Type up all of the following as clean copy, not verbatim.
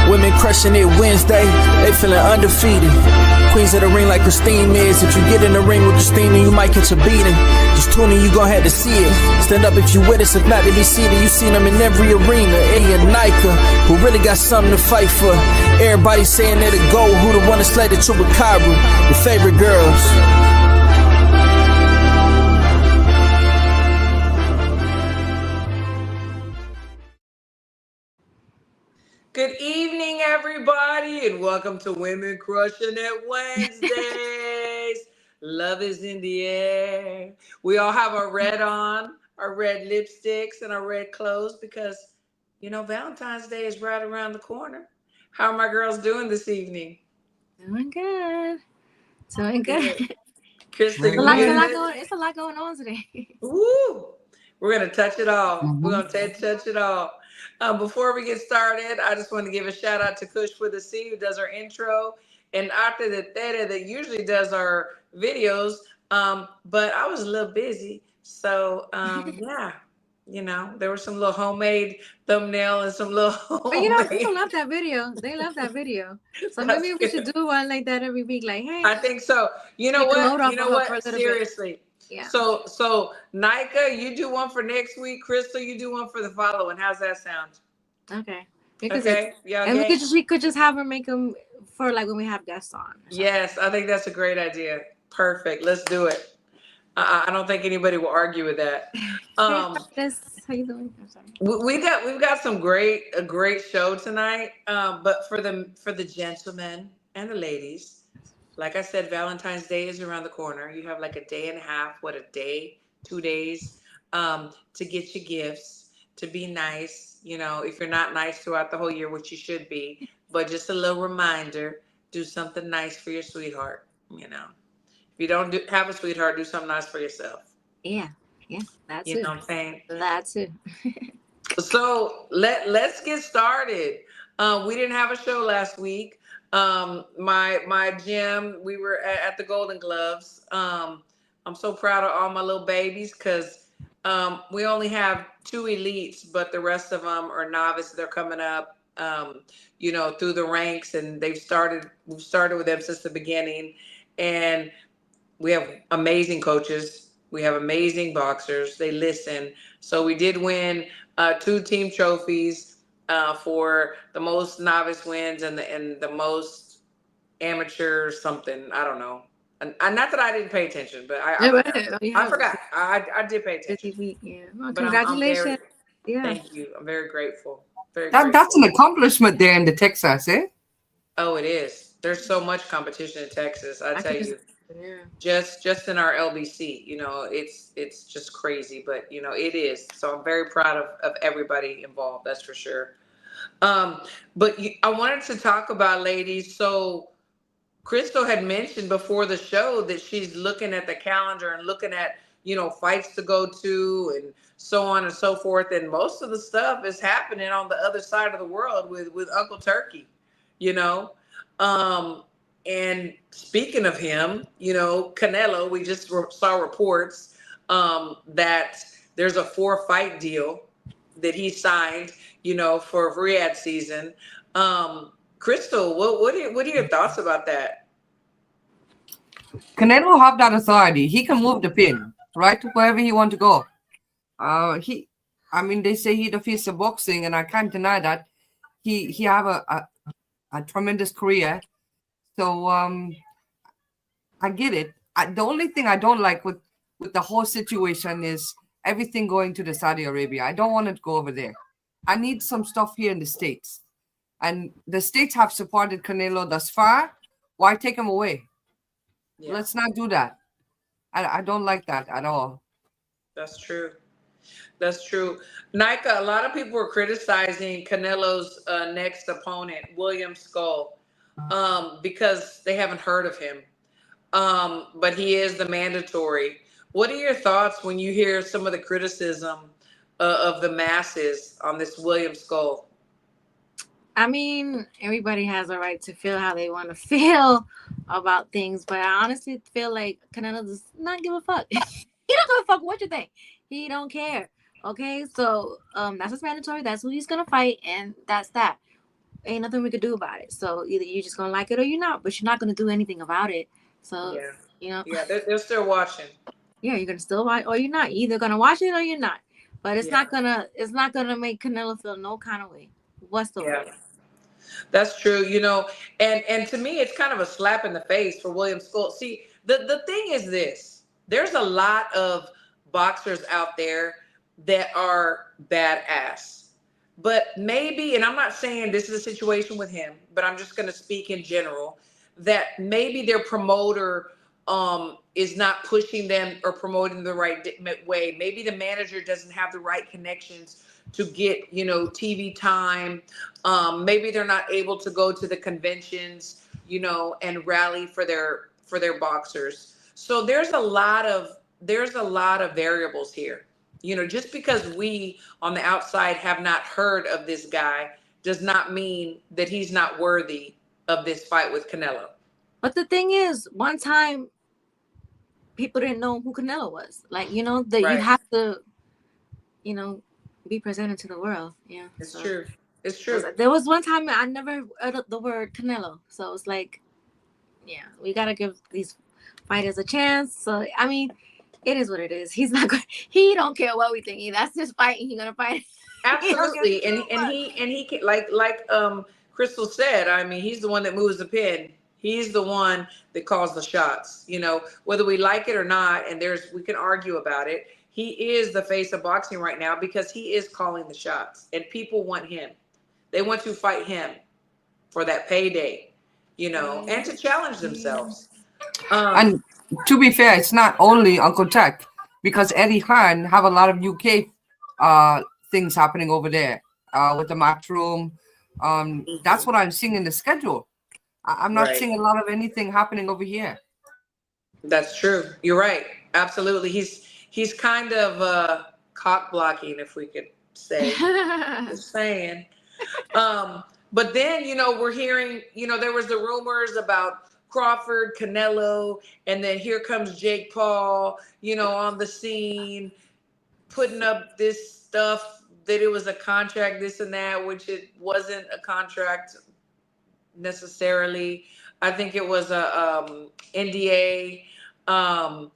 Women crushing it Wednesday, they feeling undefeated. Queens of the ring like Christine is. If you get in the ring with Christine, you might catch a beating. Just tune in, you gon' have to see it. Stand up if you with us, if not to be seated. You seen them in every arena. Eddie and Nika, who really got something to fight for. Everybody saying they're the GOAT, who the one that slayed the Chupacabra. Your favorite girls. Good evening, everybody, and welcome to Women Crushing It Wednesdays. Love is in the air. We all have our red on, our red lipsticks, and our red clothes because, you know, Valentine's Day is right around the corner. How are my girls doing this evening? Doing good. Krista, it's a lot going on today. Woo! We're going to touch it all. We're going to touch it all. Before we get started, I just want to give a shout out to Kush with a C, who does our intro, and Arte de Tere that usually does our videos. But I was a little busy. So, yeah, you know, there was some little homemade thumbnail and some little But you know, people love that video. They love that video. So maybe we should do one like that every week. Like, hey. I think so. You know what? Seriously. Yeah. So Nika, you do one for next week. Crystal, you do one for the following. How's that sound? Okay. Yeah. And we could just have her make them for like when we have guests on. Yes, I think that's a great idea. Perfect. Let's do it. I don't think anybody will argue with that. How you doing? I'm sorry. We've got a great show tonight. But for the gentlemen and the ladies. Like I said, Valentine's Day is around the corner. You have like a day and a half, 2 days, to get your gifts, to be nice. You know, if you're not nice throughout the whole year, which you should be, but just a little reminder, do something nice for your sweetheart. You know, if you don't have a sweetheart, do something nice for yourself. Yeah, that's it. You know what I'm saying? That's it. So let's get started. We didn't have a show last week. My gym, we were at the Golden Gloves. I'm so proud of all my little babies because we only have 2 elites, but the rest of them are novice. They're coming up, you know, through the ranks, and we've started with them since the beginning. And we have amazing coaches. We have amazing boxers. They listen. So we did win 2 team trophies. For the most novice wins and the most amateur something. I don't know. And not that I didn't pay attention, but I forgot. I did pay attention. Yeah. Well, congratulations. Thank you. I'm very grateful. That's an accomplishment there in the Texas, eh? Oh, it is. There's so much competition in Texas. I tell you. Yeah. Just in our LBC, you know, it's just crazy, but you know, it is. So I'm very proud of everybody involved. That's for sure. But I wanted to talk about, ladies. So Crystal had mentioned before the show that she's looking at the calendar and looking at, you know, fights to go to and so on and so forth. And most of the stuff is happening on the other side of the world with Uncle Turkey, you know. And speaking of him, you know, Canelo, we just saw reports that there's a 4-fight deal that he signed, you know, for Riyadh season. Crystal, what are your thoughts about that? Canelo have that authority. He can move the pin right to wherever he want to go. They say he the face of boxing, and I can't deny that. He have a tremendous career. So I get it. The only thing I don't like with the whole situation is everything going to the Saudi Arabia. I don't want it to go over there. I need some stuff here in the States. And the States have supported Canelo thus far. Why take him away? Yeah. Let's not do that. I don't like that at all. That's true. Nika, a lot of people were criticizing Canelo's next opponent, William Skull, because they haven't heard of him. But he is the mandatory. What are your thoughts when you hear some of the criticism of the masses on this William Skull? I mean, everybody has a right to feel how they want to feel about things, but I honestly feel like Canelo does not give a fuck. He don't give a fuck what you think. He don't care. Okay, so that's his mandatory. That's who he's gonna fight, and that's that. ain't nothing we could do about it. So either you're just gonna like it or you're not, but you're not gonna do anything about it. So Yeah. you know, Yeah, they're still watching. yeah, you're gonna still watch or you're not. You're either gonna watch it or you're not. But it's Yeah. not gonna make Canelo feel no kind of way whatsoever. Yeah. That's true, and to me, it's kind of a slap in the face for William Skull. See, the thing is this: there's a lot of boxers out there that are badass, but maybe, and I'm not saying this is a situation with him, but I'm just going to speak in general that maybe their promoter is not pushing them or promoting the right way. Maybe the manager doesn't have the right connections to get TV time. Maybe they're not able to go to the conventions, and rally for their boxers. So there's a lot of variables here. Just because we on the outside have not heard of this guy does not mean that he's not worthy of this fight with Canelo. But the thing is, one time people didn't know who Canelo was. Like, that Right. you have to, be presented to the world. Yeah. It's so. true. It's true. There was one time I never uttered the word Canelo. So it's like, yeah, we got to give these fighters a chance. So, I mean, it is what it is. He's not going he don't care what we think. That's his fight and he's going to fight. Absolutely. And he can, like Crystal said, I mean, he's the one that moves the pin. He's the one that calls the shots, whether we like it or not. And we can argue about it. He is the face of boxing right now because he is calling the shots and people want him. They want to fight him for that payday, and to challenge themselves. And to be fair, it's not only Uncle Tech, because Eddie Hearn have a lot of UK things happening over there with the matchroom. That's what I'm seeing in the schedule. I'm not seeing a lot of anything happening over here. That's true. You're right. Absolutely. He's kind of cock blocking, if we could say. Just saying. But then, we're hearing, there was the rumors about Crawford, Canelo, and then here comes Jake Paul, on the scene, putting up this stuff that it was a contract, this and that, which it wasn't a contract necessarily. I think it was a NDA. And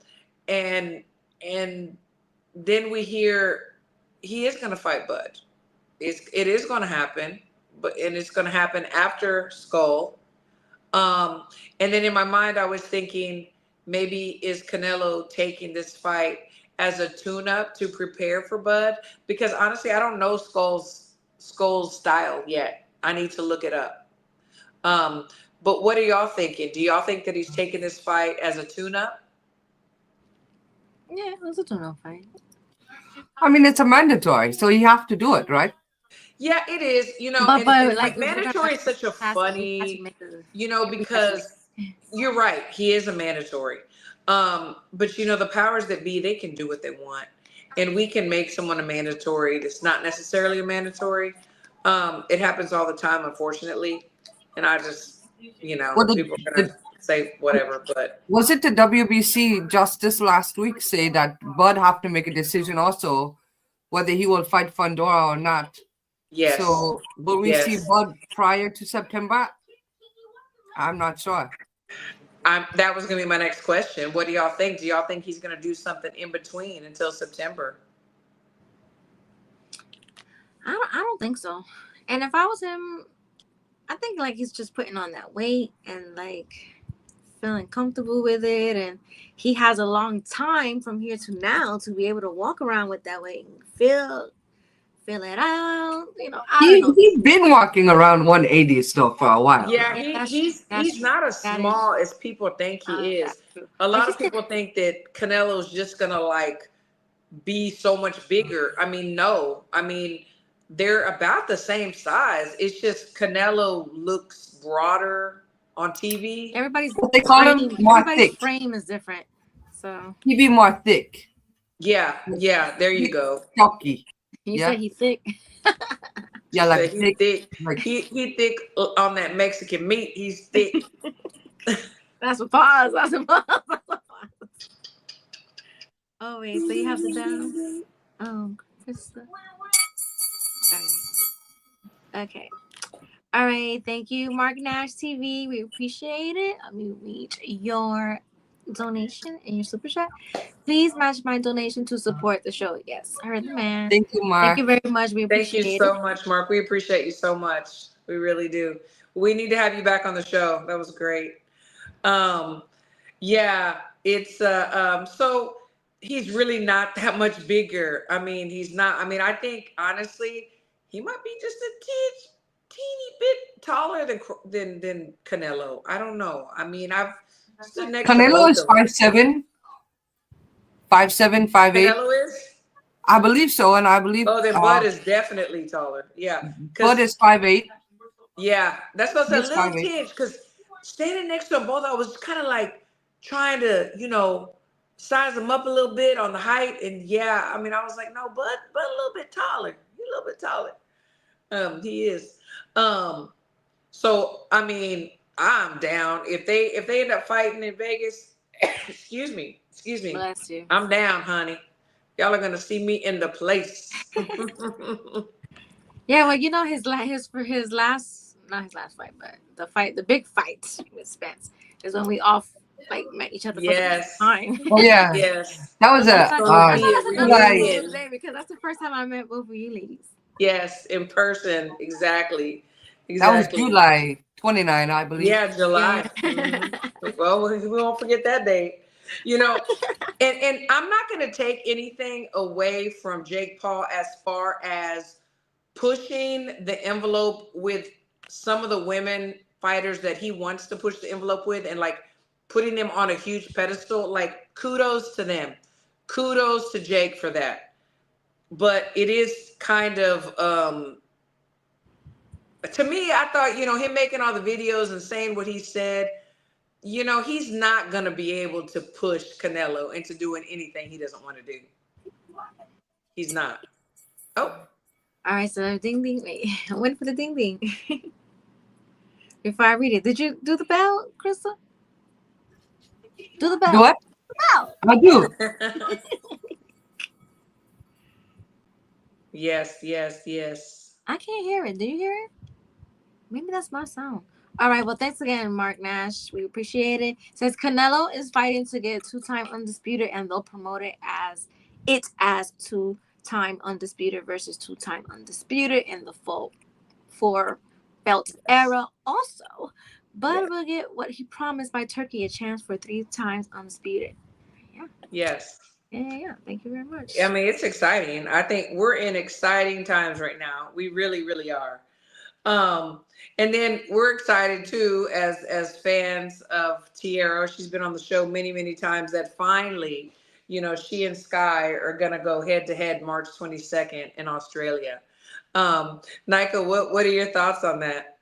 then we hear he is going to fight Bud. It is going to happen, and it's going to happen after Skull. And then in my mind, I was thinking maybe is Canelo taking this fight as a tune-up to prepare for Bud? Because honestly, I don't know Skull's style yet. I need to look it up. But what are y'all thinking? Do y'all think that he's taking this fight as a tune-up? Yeah, it was a tune-up fight. I mean, it's a mandatory, so you have to do it, right? Yeah, it is. But like mandatory is such a funny, because you're right. He is a mandatory. But the powers that be, they can do what they want, and we can make someone a mandatory that's not necessarily a mandatory. It happens all the time, unfortunately, and I just, people are gonna say whatever. But was it the WBC just this last week say that Bud have to make a decision also whether he will fight Fundora or not? Yes. So will we see Bud prior to September? I'm not sure. That was going to be my next question. What do y'all think? Do y'all think he's going to do something in between until September? I don't think so. And if I was him, I think he's just putting on that weight and feeling comfortable with it, and he has a long time from here to now to be able to walk around with that weight and feel it out. He's been walking around 180 stuff for a while. Yeah, he's not as small as people think he is. A lot of people think that Canelo's just gonna be so much bigger. I mean, no. I mean, they're about the same size. It's just Canelo looks broader on TV. Everybody's what they call him more thick. Frame is different, so he be more thick. Yeah. There you go. Chalky. You said he's thick. Yeah, like he's thick. He thick on that Mexican meat. He's thick. That's a pause. That's a pause. Oh wait, so you have the down. Oh, Krista. Okay. All right, thank you, Mark Nash TV. We appreciate it. Let me read your donation and your super chat. Please match my donation to support the show. Yes, I heard the man. Thank you, Thank you Mark. very much. We Thank you appreciate it. so much, Mark. We appreciate you so much. We really do. We need to have you back on the show. That was great. Um, yeah, it's so he's really not that much bigger. I mean, he's not. I mean, I think honestly, he might be just a teeny bit taller than Canelo. I don't know. I mean, I've stood next to Canelo both is of them. 5'7", 5'7", 5'8". Canelo is? I believe so, and I believe Oh, then Bud is definitely taller. Yeah, Bud because is 5'8". yeah, that's what I said. He's Little 5'8". tinge, because standing next to them both, I was kind of like trying to, size them up a little bit on the height. And yeah, I mean, I was like, no, but a little bit taller. You're a little bit taller. He is. So I mean, I'm down. If they end up fighting in Vegas, excuse me, Bless you. I'm down, honey. Y'all are gonna see me in the place. Yeah, well, his last, not his last fight, but the big fight with Spence is when we all like met each other for the first Yes. time. Oh yeah, Yes. that was I a thought Gonna be a that's another July. cool day because that's the first time I met both of you ladies. Yes, in person. Exactly. That was Exactly. July 29, I believe. Yeah, July. Yeah. Well, we won't forget that date. You know, and I'm not going to take anything away from Jake Paul as far as pushing the envelope with some of the women fighters that he wants to push the envelope with, and like putting them on a huge pedestal. Like, kudos to them. Kudos to Jake for that. But it is kind of to me, I thought, him making all the videos and saying what he said, he's not going to be able to push Canelo into doing anything he doesn't want to do. He's not. Oh, All right, so ding ding. Wait, I'm waiting for the ding ding. Before I read it, did you do the bell, Crystal? Do the Do bell. what? Bell. I do. yes, yes, yes. I can't hear it. Do you hear it? Maybe that's my sound. All right. Well, thanks again, Mark Nash. We appreciate it. Says Canelo is fighting to get 2-time undisputed, and they'll promote it as 2-time undisputed versus 2-time undisputed in the full 4-belt era. Also, Bud will get what he promised by Turkey, a chance for 3 times undisputed. Yeah. Yes. Yeah. Thank you very much. I mean, it's exciting. I think we're in exciting times right now. We really, really are. And then we're excited too, as fans of Tiara. She's been on the show many, many times, that finally, she and Skye are gonna go head to head March 22nd in Australia. Nika, what are your thoughts on that?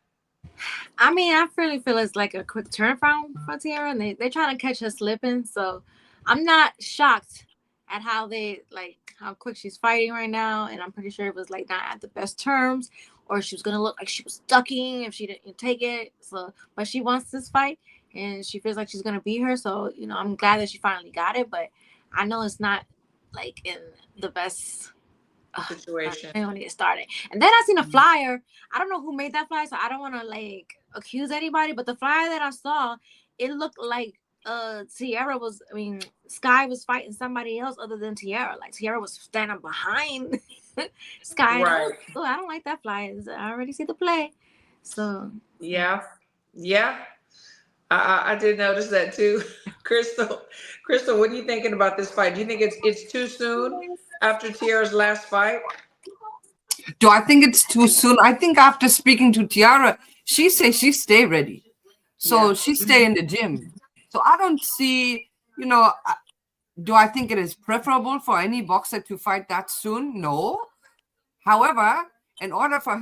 I mean, I really feel it's like a quick turnaround for Tiara, and they're trying to catch her slipping. So I'm not shocked at how quick she's fighting right now, and I'm pretty sure it was like not at the best terms, or she was gonna look like she was ducking if she didn't take it. So, but she wants this fight, and she feels like she's gonna beat her. So I'm glad that she finally got it, but I know it's not like in the best Situation. I don't want to get started. And then I seen a flyer. I don't know who made that flyer, so I don't want to like accuse anybody. But the flyer that I saw, it looked like Tiara was. I mean, Skye was fighting somebody else other than Tiara. Like Tiara was standing behind Skye. Right. Oh, I don't like that flyer. I already see the play. So Yeah. I did notice that too. Crystal, what are you thinking about this fight? Do you think it's too soon after Tiara's last fight? Do I think it's too soon? I think after speaking to Tiara, she says she stay ready. So she stay in the gym. So I don't see, do I think it is preferable for any boxer to fight that soon? No. However, in order for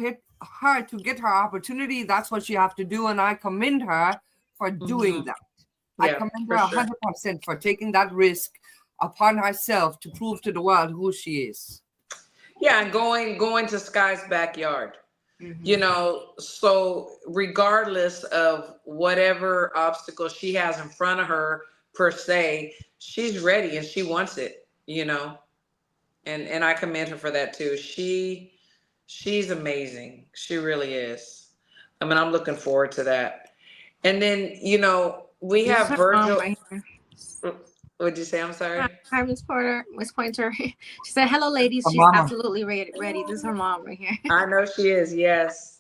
her to get her opportunity, that's what she have to do. And I commend her for doing that. I commend her 100% for taking that risk upon herself to prove to the world who she is. Yeah, and going to Skye's backyard. So regardless of whatever obstacle she has in front of her per se, she's ready and she wants it, and I commend her for that too. She's amazing. She really is. I mean, I'm looking forward to that. And then, we This is have her mom Virgil. right here. What'd you say? I'm sorry. Hi, Miss Porter, Miss Pointer. She said, "Hello, ladies." Her She's mama. absolutely ready. Ready. This is her mom right here. I know she is. Yes.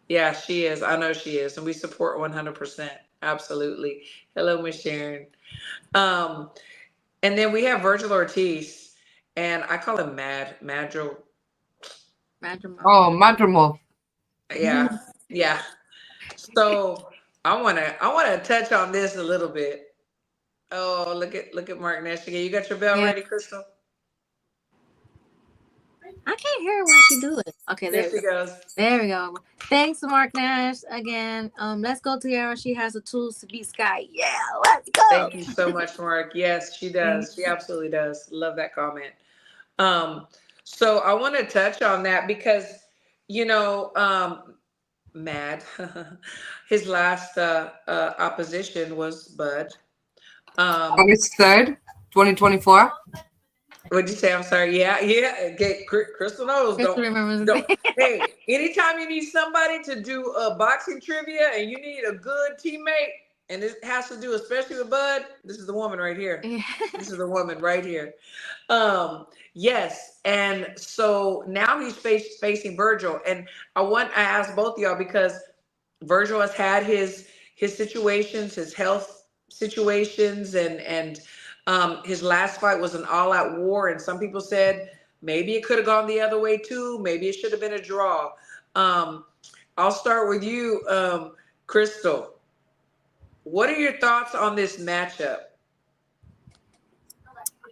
Yeah, she is. I know she is. And we support 100%. Absolutely. Hello, Miss Sharon. Um, and then we have Virgil Ortiz, and I call him Madro. Madam. Oh, Madrimo. Yeah. Yeah. So I wanna touch on this a little bit. Oh, look at Mark Nash again. You got your bell Yeah, ready, Crystal? I can't hear her when she do it. Okay, There there we she go. goes. There we go. Thanks, Mark Nash. Again, let's go, Tiara. She has the tools to be Sky. Yeah, let's go. Thank you so much, Mark. Yes, she does. She absolutely does. Love that comment. Um, so I want to touch on that because, Mad, his last opposition was Bud. August 3rd, 2024. What'd you say? I'm sorry. Yeah, yeah. Okay, Crystal knows. Crystal remembers Don't. the Hey, anytime you need somebody to do a boxing trivia and you need a good teammate, and it has to do especially with Bud, this is the woman right here. Yeah. This is the woman right here. Yes, and so now he's facing Virgil, and I ask both of y'all because Virgil has had his situations, his health situations, and his last fight was an all-out war, and some people said maybe it could have gone the other way too. Maybe it should have been a draw. I'll start with you, Crystal. What are your thoughts on this matchup?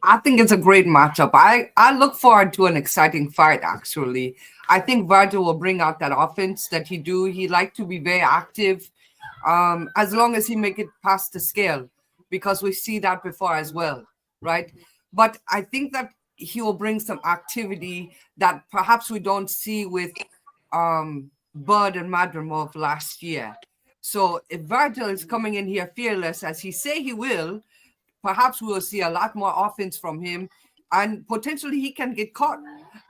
I think it's a great matchup. I look forward to an exciting fight, actually. I think Virgil will bring out that offense that he do. He like to be very active, as long as he make it past the scale, because we see that before as well, right? But I think that he will bring some activity that perhaps we don't see with Bud and Madrimov last year. So if Virgil is coming in here fearless, as he say he will, perhaps we will see a lot more offense from him, and potentially he can get caught.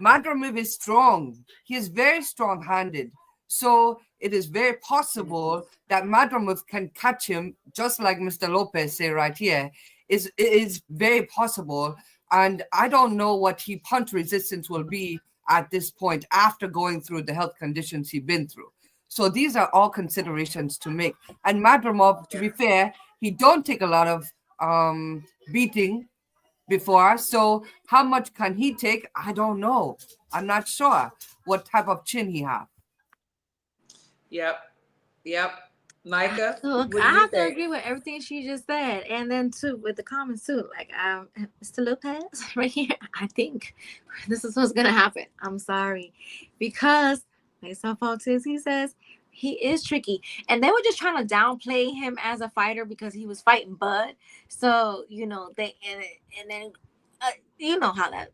Madrimov is strong. He is very strong-handed. So it is very possible that Madrimov can catch him, just like Mr. Lopez say right here. It is very possible. And I don't know what he punch resistance will be at this point after going through the health conditions he's been through. So these are all considerations to make. And Madrimov, to be fair, he don't take a lot of beating before. So how much can he take? I don't know. I'm not sure what type of chin he have. Yep. Nika, Look, what I do you have to think? agree with everything she just said, and then too with the comments too. Like, Mr. Lopez right here. I think this is what's gonna happen. I'm sorry, because myself Ortiz, he says he is tricky, and they were just trying to downplay him as a fighter because he was fighting Bud. So they and then you know how that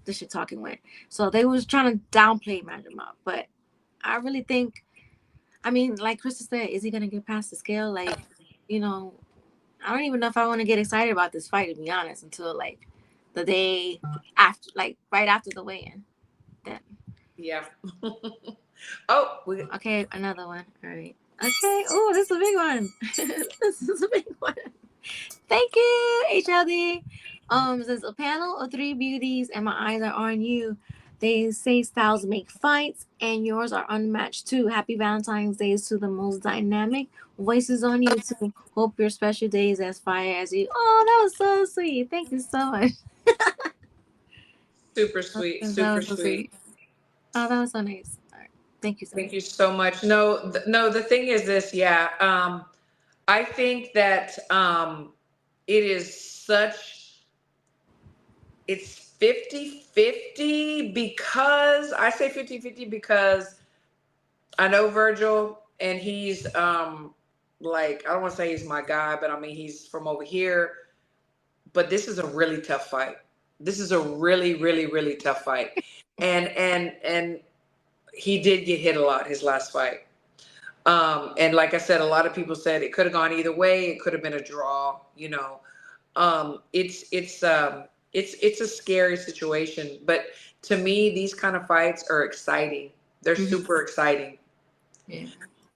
the shit talking went. So they was trying to downplay Manjamal, but I really think. I mean, like Krista said, is he gonna get past the scale? Like, I don't even know if I want to get excited about this fight, to be honest, until like the day after, like right after the weigh-in. Then. Yeah. Okay, another one. All right. Okay. Oh, this is a big one. This is a big one. Thank you, HLD. Says a panel of 3 beauties, and my eyes are on you. They say styles make fights, and yours are unmatched too. Happy Valentine's Day to the most dynamic voices on YouTube. Hope your special day is as fire as you. Oh, that was so sweet. Thank you so much. Super sweet. That Super was so sweet. Oh, that was so nice. All right. Thank you so Thank much. you so much. No, the thing is this, yeah. I think that it is it's 50-50 because I say 50-50 because I know Virgil and he's like, I don't want to say he's my guy, but I mean, he's from over here, but this is a really tough fight. This is a really, really, really tough fight. And he did get hit a lot his last fight. And like I said, a lot of people said it could have gone either way. It could have been a draw, it's a scary situation, but to me, these kind of fights are exciting. They're super exciting. Yeah.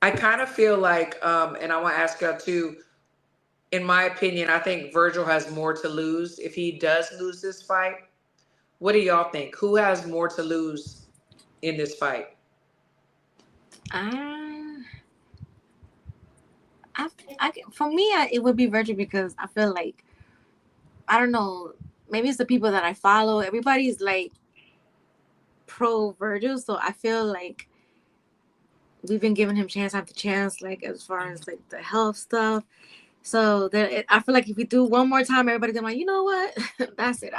I kind of feel like, and I want to ask y'all too. In my opinion, I think Virgil has more to lose if he does lose this fight. What do y'all think? Who has more to lose in this fight? I, for me, it would be Virgil because I feel like, I don't know, maybe it's the people that I follow. Everybody's like pro Virgil, so I feel like we've been giving him chance after chance, like as far as like the health stuff. So I feel like if we do one more time, everybody's gonna be like, you know what, that's it.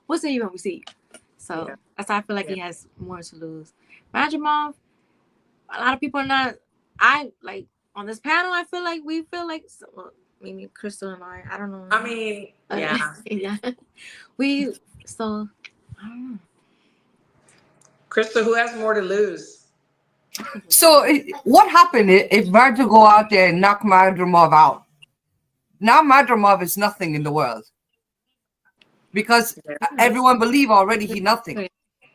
We'll see you when we see you. So Yeah. that's why I feel like Yeah. he has more to lose. Majimov, a lot of people are not. I like on this panel. I feel like we feel like, well, maybe Crystal and I don't know. I mean, yeah. Yeah. We so I don't know. Crystal, who has more to lose? So what happened if Virgil go out there and knock Madrimov out? Now Madrimov is nothing in the world because everyone believe already he nothing,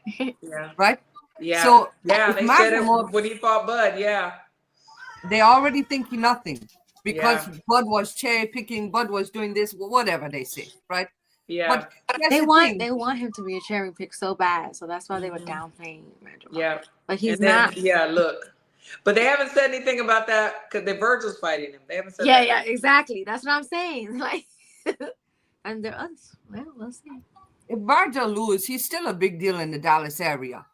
Yeah. right? Yeah. So yeah, if they said it Madrimov, when he fought Bud. Yeah. they already think he nothing because Yeah. Bud was cherry picking, Bud was doing this, whatever they say, right? Yeah. But that's They the want thing. they want him to be a cherry pick so bad, so that's why they were downplaying Majimov. Yeah. But he's And then, not. yeah, look. But they haven't said anything about that because the Virgil's fighting him. They haven't said Yeah, that. yeah, exactly. That's what I'm saying. Like, and there others. Well, we'll see. If Virgil lose, he's still a big deal in the Dallas area,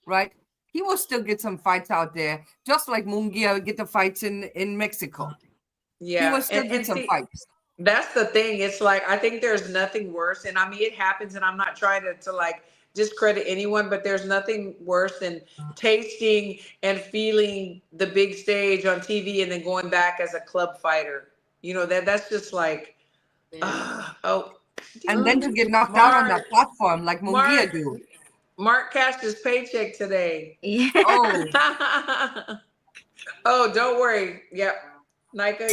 right? He will still get some fights out there, just like Munguia get the fights in Mexico. Yeah. He will still get and some see, fights. that's the thing. It's like, I think there's nothing worse. And I mean, it happens, and I'm not trying to like discredit anyone, but there's nothing worse than tasting and feeling the big stage on TV and then going back as a club fighter. That's just like, oh. And then to get knocked out on that platform like Munguia Mark, do. Mark cashed his paycheck today. Yeah. Oh, Oh, don't worry. Yep. Nika,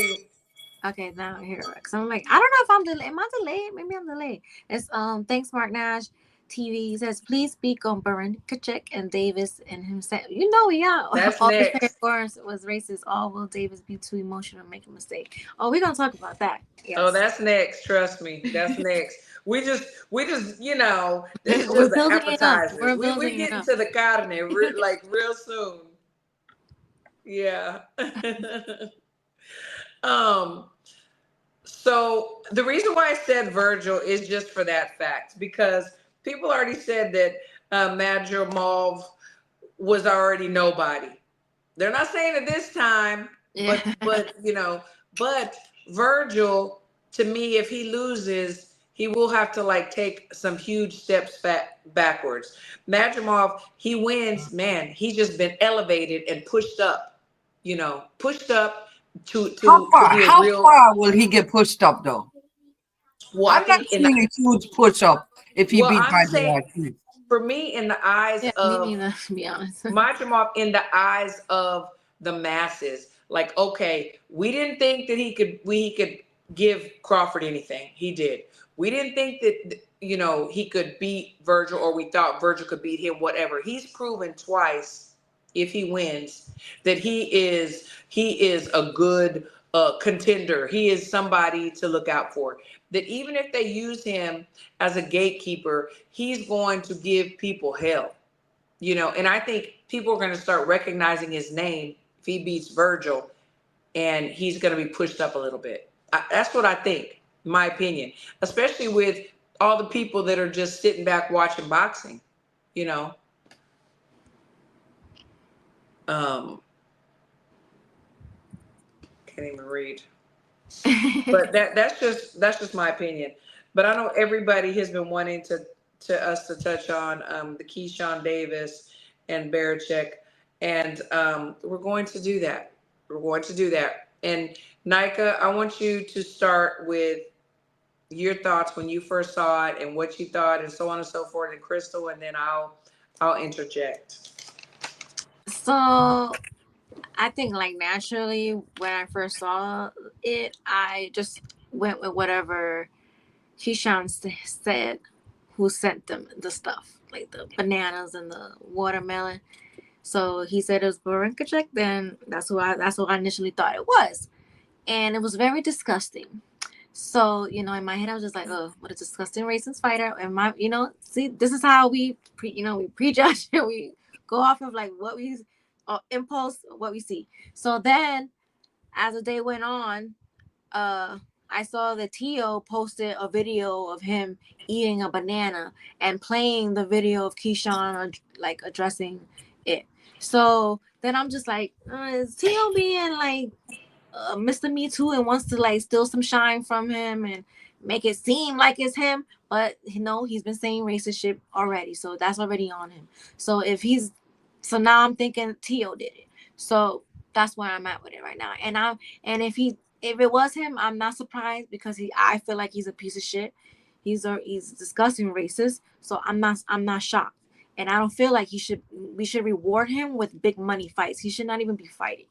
Okay, now here. Cause I'm like, I don't know if I'm delayed. Am I delayed? Maybe I'm delayed. It's thanks Mark Nash TV. He says, please speak on Berinchy and Davis and himself. Yeah. that's All his next. course was racist. All will Davis be too emotional and make a mistake? Oh, we're gonna talk about that. Yes. Oh, that's next. Trust me. That's next. We just, this is We're just the building it up. appetizer. We're We building get it up. into the carne real soon. Yeah. So the reason why I said Virgil is just for that fact, because people already said that Madrimov was already nobody. They're not saying it this time, Yeah. but Virgil, to me, if he loses, he will have to like take some huge steps backwards. Madrimov, he wins, man, he's just been elevated and pushed up, pushed up to be a how real. far will he get pushed up though? Well, I'm not seeing a huge push up if he beat Virgil. For me, in the eyes of, me neither, to be honest. Majimov, in the eyes of the masses, like, okay, we didn't think that he could give Crawford anything. He did. We didn't think that he could beat Virgil, or we thought Virgil could beat him. Whatever. He's proven twice, if he wins, that he is a good contender. He is somebody to look out for. That even if they use him as a gatekeeper, he's going to give people hell. And I think people are going to start recognizing his name if he beats Virgil, and he's going to be pushed up a little bit. That's what I think, in my opinion, especially with all the people that are just sitting back watching boxing, Can't even read. But that's just my opinion. But I know everybody has been wanting to us to touch on the Keyshawn Davis and Berinchy, and we're going to do that. And Nika, I want you to start with your thoughts when you first saw it and what you thought, and so on and so forth, and Crystal, and then I'll interject. So I think like naturally when I first saw it, I just went with whatever Keyshawn said, who sent them the stuff, like the bananas and the watermelon. So he said it was Berinchy, then that's what I initially thought it was. And it was very disgusting. So, in my head I was just like, oh, what a disgusting racist fighter. And see, this is how we we prejudge and we go off of like what we impulse, what we see. So then as the day went on, I saw that Tio posted a video of him eating a banana and playing the video of Keyshawn like addressing it. So then I'm just like, is Tio being like Mr. Me Too and wants to like steal some shine from him and make it seem like it's him? But he's been saying racist shit already, so that's already on him. So now I'm thinking Tio did it. So that's where I'm at with it right now. And if it was him, I'm not surprised because I feel like he's a piece of shit. He's disgusting racist. So I'm not shocked. And I don't feel like we should reward him with big money fights. He should not even be fighting.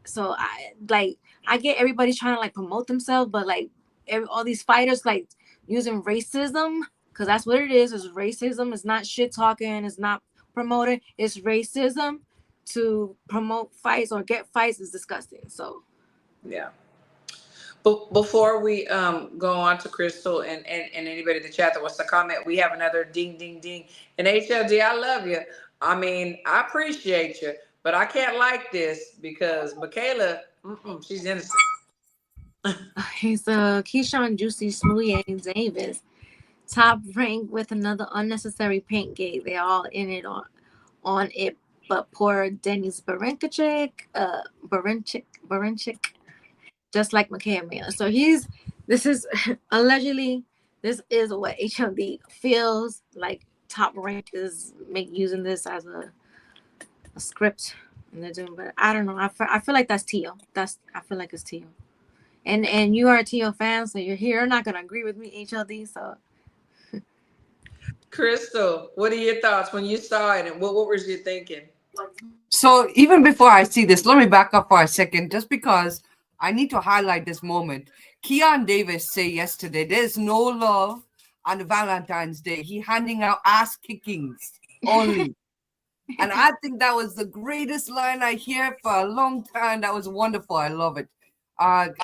So I get everybody's trying to like promote themselves, but like all these fighters like using racism, because that's what it is. It's racism. It's not shit talking. It's not promoting. It's racism to promote fights or get fights is disgusting. So yeah. But before we go on to Crystal and anybody in the chat that wants to comment, we have another ding ding ding. And HLD, I love you. I mean, I appreciate you, but I can't like this because Michaela, she's innocent. He's Keyshawn Juicy Smoothie Davis, top ranked with another unnecessary paint gate. They're all in it on it, but poor Denny's Berinchy, just like Michaela. So this is allegedly, this is what HLD feels like. Top Rank is using this as a script, and they're doing. But I don't know. I feel like that's Tio. I feel like it's Tio. And you are a Tio fan, so you're not gonna agree with me, HLD. So, Crystal, what are your thoughts when you saw it, and what was you thinking? So even before I see this, let me back up for a second, just because I need to highlight this moment. Keon Davis said yesterday, there's no love on Valentine's Day. He handing out ass kickings only. And I think that was the greatest line I hear for a long time. That was wonderful. I love it. And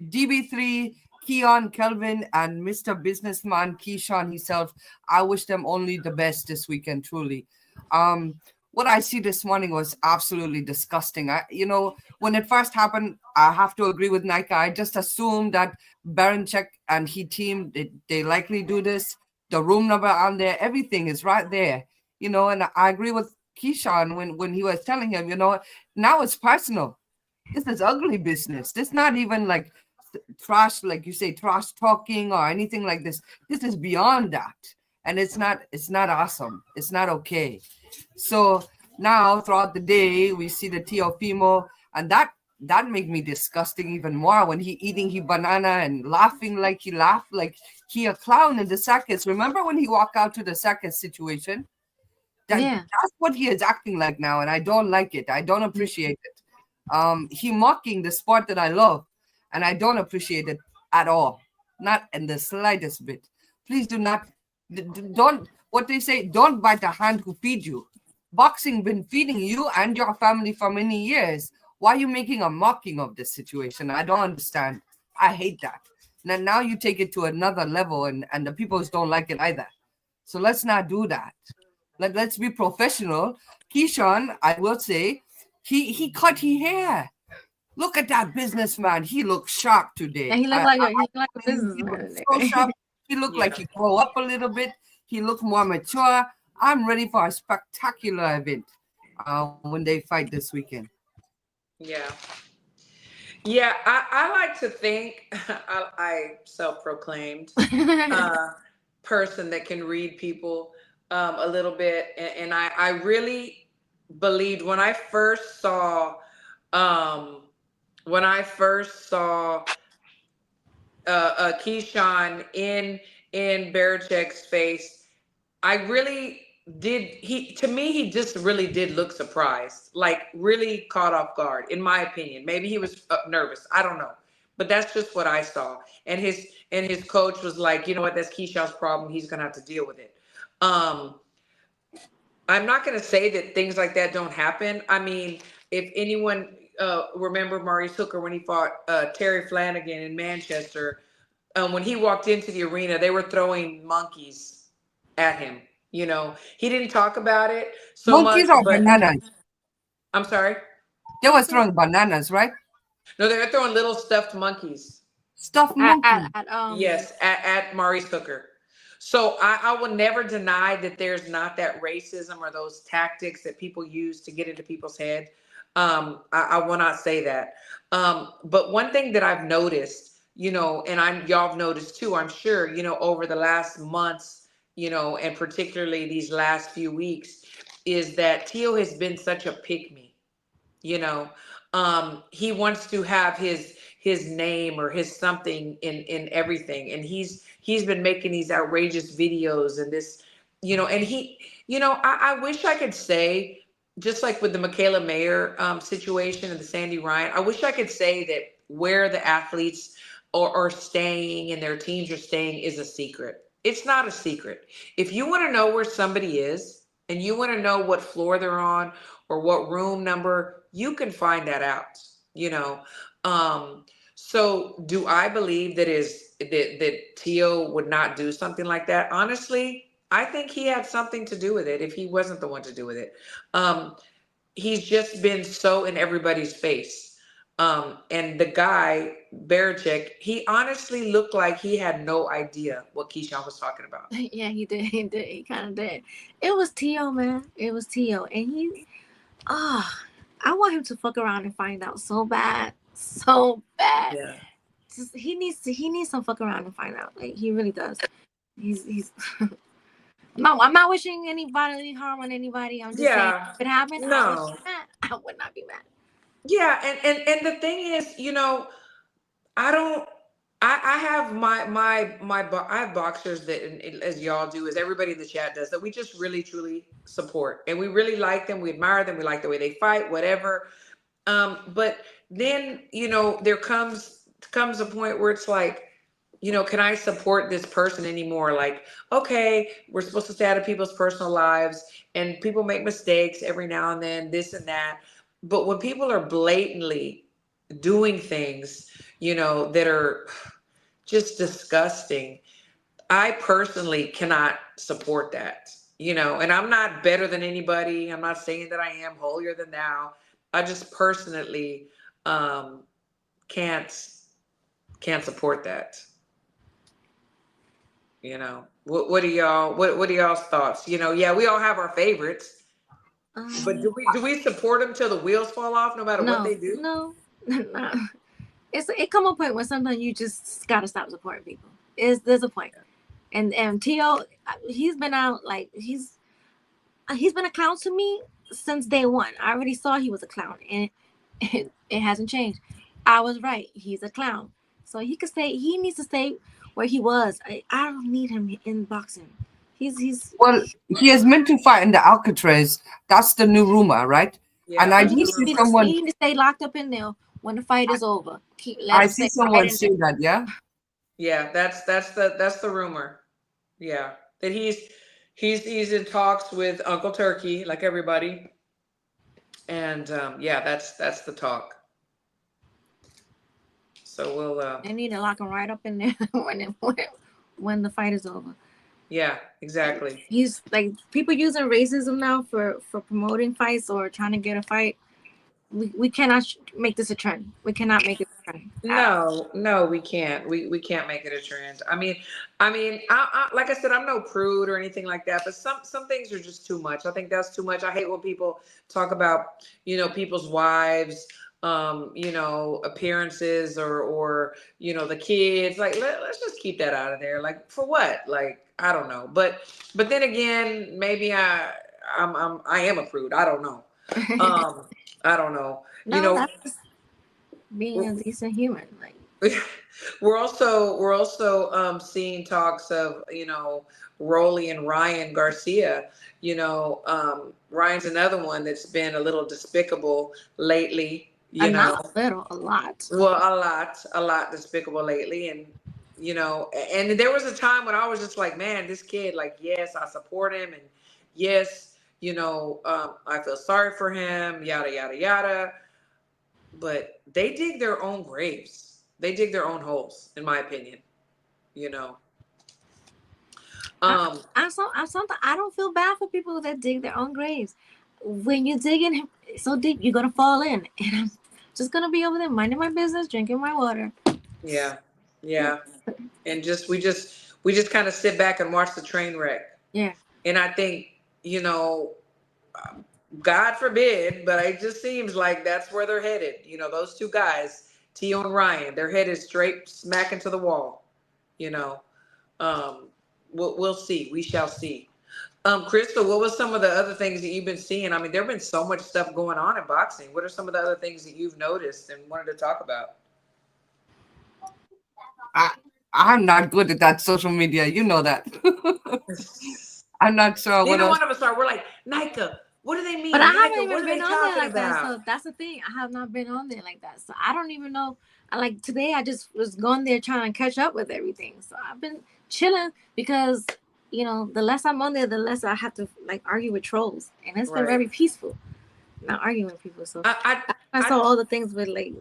DB3, Keon, Kelvin, and Mr. Businessman Keyshawn himself, I wish them only the best this weekend, truly. What I see this morning was absolutely disgusting. When it first happened, I have to agree with Nika. I just assumed that Berinchy and he team, they likely do this. The room number on there, everything is right there. And I agree with Keyshawn when he was telling him, now it's personal. This is ugly business. This not even like trash, like you say, trash talking or anything like this. This is beyond that. And it's not awesome. It's not okay. So now throughout the day, we see the Teofimo, and that made me disgusting even more when he eating his banana and laughing like he laughed like he a clown in the circus. Remember when he walked out to the circus situation? That's what he is acting like now, and I don't like it. I don't appreciate it. He mocking the sport that I love, and I don't appreciate it at all. Not in the slightest bit. Please don't what they say, don't bite the hand who feeds you. Boxing been feeding you and your family for many years. Why are you making a mocking of this situation? I don't understand. I hate that. Now you take it to another level, and the people don't like it either. So let's not do that. Let's be professional. Keyshawn, I will say, he cut his hair. Look at that businessman. He looks sharp today. Yeah, he looked like a businessman. So sharp. He looked like he grew up a little bit. He looked more mature. I'm ready for a spectacular event when they fight this weekend. Yeah. I like to think I self-proclaimed person that can read people a little bit, and I really believed when I first saw Keyshawn in Berinchy's face. I really did. He just really did look surprised, like really caught off guard, in my opinion. Maybe he was nervous. I don't know, but that's just what I saw. And his coach was like, you know what? That's Keyshawn's problem. He's gonna have to deal with it. I'm not going to say that things like that don't happen. I mean, if anyone remember Maurice Hooker when he fought Terry Flanagan in Manchester, when he walked into the arena, they were throwing monkeys at him. You know, he didn't talk about it so much, Monkeys or but bananas? I'm sorry. They were throwing bananas, right? No, they were throwing little stuffed monkeys. Stuffed monkey. Yes, at Maurice Hooker. So I will never deny that there's not that racism or those tactics that people use to get into people's head. I will not say that. But one thing that I've noticed, you know, and y'all have noticed too, I'm sure, you know, over the last months, you know, and particularly these last few weeks, is that Tio has been such a pick me. You know, he wants to have his name or his something in everything, and he's been making these outrageous videos and this, you know, and he, you know, I wish I could say, just like with the Michaela Mayer situation and the Sandy Ryan, I wish I could say that where the athletes are staying and their teams are staying is a secret. It's not a secret. If you want to know where somebody is and you want to know what floor they're on or what room number, you can find that out, you know. So do I believe that Tio would not do something like that? Honestly, I think he had something to do with it if he wasn't the one to do with it. He's just been so in everybody's face. And the guy, Berinchy, he honestly looked like he had no idea what Keyshawn was talking about. Yeah, he did. He did. He kind of did. It was Tio, man. It was Tio. And I want him to fuck around and find out so bad. So bad. Yeah. Just, he needs some fuck around and find out. Like, he really does. He's I'm not wishing anybody harm on anybody. I'm just saying if it happened, No. I would not be mad. Yeah, and the thing is, you know, I have I have boxers that, as y'all do, as everybody in the chat does, that we just really truly support, and we really like them, we admire them, we like the way they fight, whatever. But then, you know, there comes a point where it's like, you know, can I support this person anymore? Like, okay, we're supposed to stay out of people's personal lives, and people make mistakes every now and then, this and that. But when people are blatantly doing things, you know, that are just disgusting, I personally cannot support that, you know, and I'm not better than anybody. I'm not saying that I am holier than thou. I just personally can't support that. You know, what are y'all's thoughts? You know, yeah, we all have our favorites, but do we support them till the wheels fall off, no matter what they do? No. It come a point where sometimes you just gotta stop supporting people. There's a point, and Tio, he's been out, like he's been a clown to me since day one. I already saw he was a clown, and it hasn't changed. I was right. He's a clown, so he needs to stay where he was. I don't need him in boxing. He's well, he is meant to fight in the Alcatraz. That's the new rumor, right? Yeah, and I do see someone. He needs to stay locked up in there when the fight is over. I see someone say that. Yeah, that's the rumor. Yeah, that he's in talks with Uncle Turkey, like everybody, and yeah, that's the talk. So we'll. They need to lock him right up in there when the fight is over. Yeah, exactly. He's like, people using racism now for promoting fights or trying to get a fight. We cannot make this a trend. We cannot make it a trend. No, we can't. We can't make it a trend. I mean, I like I said, I'm no prude or anything like that, but some things are just too much. I think that's too much. I hate when people talk about, you know, people's wives, you know, appearances or you know, the kids. Like, let's just keep that out of there. Like, for what? Like, I don't know. But then again, maybe I am a prude. I don't know. I don't know. No, you know, that's being a decent human. Like, we're also seeing talks of, you know, Rolly and Ryan Garcia. You know, Ryan's another one that's been a little despicable lately. You know, not a little, a lot. Well, a lot despicable lately, and you know, and there was a time when I was just like, man, this kid, like, yes, I support him, and yes, I feel sorry for him, yada, yada, yada. But they dig their own graves. They dig their own holes, in my opinion. You know. I don't feel bad for people that dig their own graves. When you dig in so deep, you're gonna fall in, and I'm just gonna be over there minding my business, drinking my water. Yeah, yeah, and we just kind of sit back and watch the train wreck. Yeah, and I think God forbid, but it just seems like that's where they're headed. Those two guys, Tio and Ryan, they're headed straight smack into the wall. You know, um, we'll see. We shall see. Crystal, what was some of the other things that you've been seeing? I mean, there've been so much stuff going on in boxing. What are some of the other things that you've noticed and wanted to talk about? I'm not good at that social media. You know that. I'm not sure what Neither else. one of us are. We're like, Nika, what do they mean? but I haven't Nika, even what are been they on there talking like that. about? So that's the thing. I have not been on there like that. So I don't even know. Like today, I just was going there trying to catch up with everything. So I've been chilling because the less I'm on there, the less I have to like argue with trolls, and it's been Right. very peaceful. Not arguing with people. So I saw all the things with like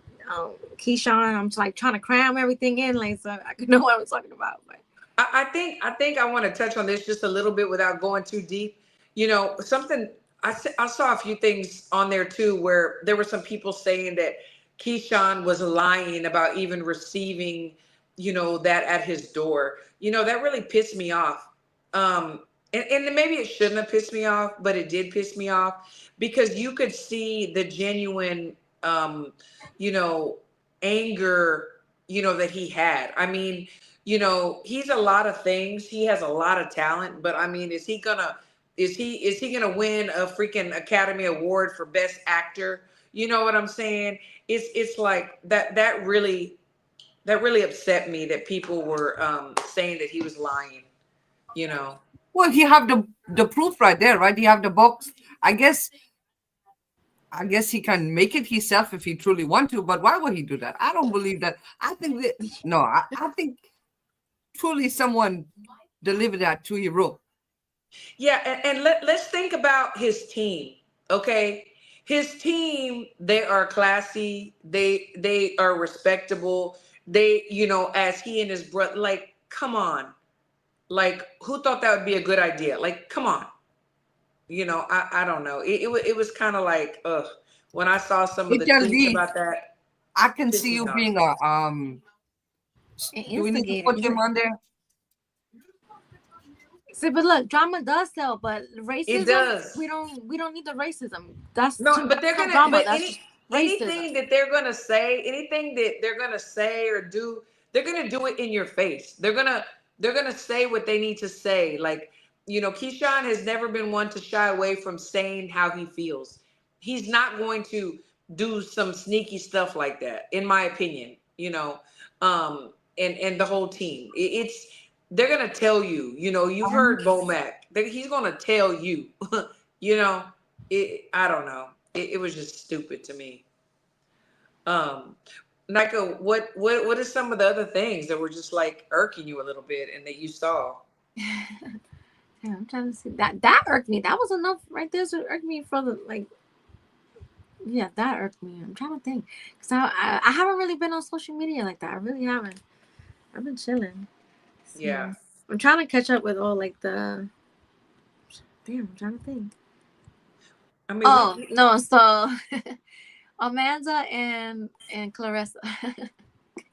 Keyshawn. I'm just, like trying to cram everything in, like so I could know what I was talking about. But I think I want to touch on this just a little bit without going too deep. Something I saw a few things on there too, where there were some people saying that Keyshawn was lying about even receiving, that at his door. That really pissed me off. And maybe it shouldn't have pissed me off, but it did piss me off because you could see the genuine, you know, anger, that he had. I mean, he's a lot of things. He has a lot of talent, but I mean, is he gonna win a freaking Academy Award for Best Actor? You know what I'm saying? It's like that really upset me that people were saying that he was lying. You know. Well, he have the proof right there, right? He have the box. I guess he can make it himself if he truly want to. But why would he do that? I don't believe that. I think that no. I think truly someone delivered that to you, wrote. Yeah, and let's think about his team. Okay, his team, they are classy. They are respectable. They, as he and his brother, like, come on, like, who thought that would be a good idea? Like, come on. I don't know. It was kind of like, ugh, when I saw some of the tweets about that. I can see you being a do we need to put him on there? See, but look, drama does sell, but racism, it does. We don't need the racism. That's no, but they're gonna drama. anything that they're gonna say, anything that they're gonna say or do, they're gonna do it in your face. They're gonna say what they need to say. Like, Keyshawn has never been one to shy away from saying how he feels. He's not going to do some sneaky stuff like that, in my opinion. And the whole team. They're gonna tell you. You've heard Bomac. He's gonna tell you. I don't know. It was just stupid to me. Nika, what are some of the other things that were just like irking you a little bit and that you saw? Yeah, I'm trying to see that irked me. That was enough right there to irk me for the like. Yeah, that irked me. I'm trying to think because I haven't really been on social media like that. I really haven't. I've been chilling. So, Yeah. I'm trying to catch up with all like the. Damn, I'm trying to think. I mean, no, so Amanda and Clarissa.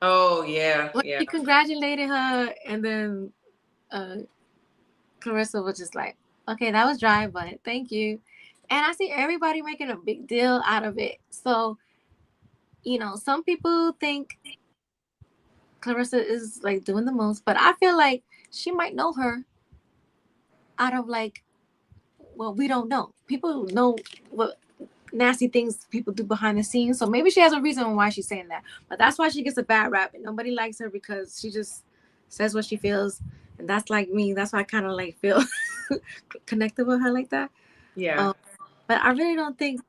Oh yeah, When yeah. she congratulated her, and then Clarissa was just like, "Okay, that was dry, but thank you." And I see everybody making a big deal out of it. So, some people think Clarissa is like doing the most, but I feel like she might know her out of like, well, we don't know. People know what nasty things people do behind the scenes. So maybe she has a reason why she's saying that. But that's why she gets a bad rap. And nobody likes her because she just says what she feels. And that's like me. That's why I kind of like feel connected with her like that. Yeah. But I really don't think